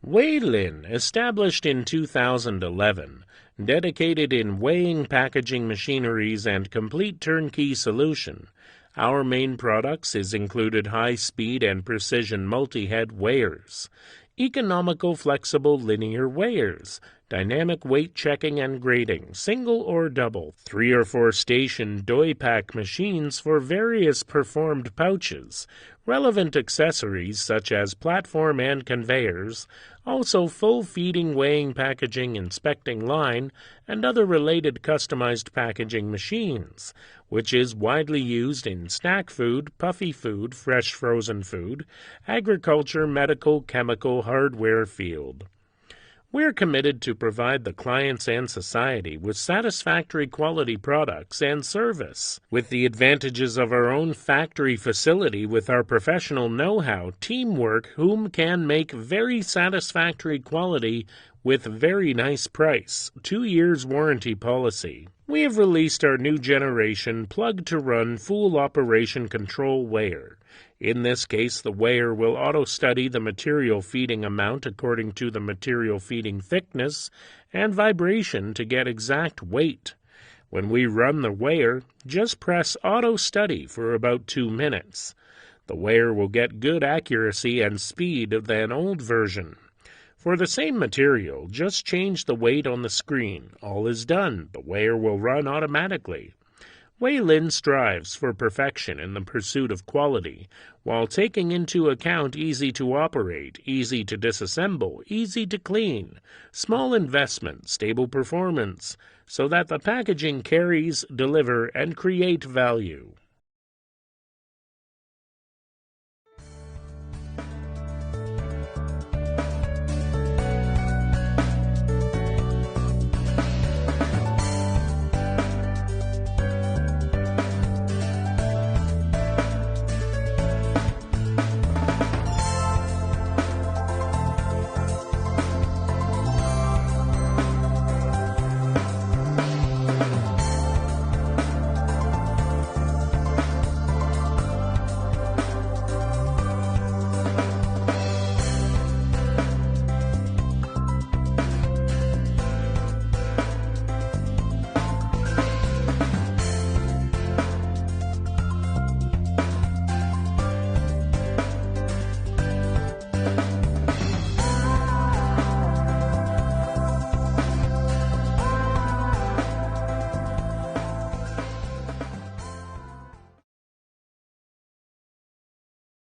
Weighlin, established in 2011, dedicated in weighing packaging machineries and complete turnkey solution. Our main products is included high-speed and precision multi-head weighers, economical flexible linear weighers, dynamic weight checking and grading, single or double, 3 or 4 station doi pack machines for various performed pouches, relevant accessories such as platform and conveyors, also full feeding weighing packaging inspecting line, and other related customized packaging machines, which is widely used in snack food, puffy food, fresh frozen food, agriculture, medical, chemical, hardware field. We're committed to provide the clients and society with satisfactory quality products and service. With the advantages of our own factory facility with our professional know-how, teamwork, whom can make very satisfactory quality with very nice price, 2 years warranty policy. We have released our new generation plug-to-run full operation control weigher. In this case, the weigher will auto-study the material feeding amount according to the material feeding thickness and vibration to get exact weight. When we run the weigher, just press auto-study for about 2 minutes. The weigher will get good accuracy and speed than old version. For the same material, just change the weight on the screen. All is done. The weigher will run automatically. Weighlin strives for perfection in the pursuit of quality, while taking into account easy to operate, easy to disassemble, easy to clean, small investment, stable performance, so that the packaging carries, deliver, and create value.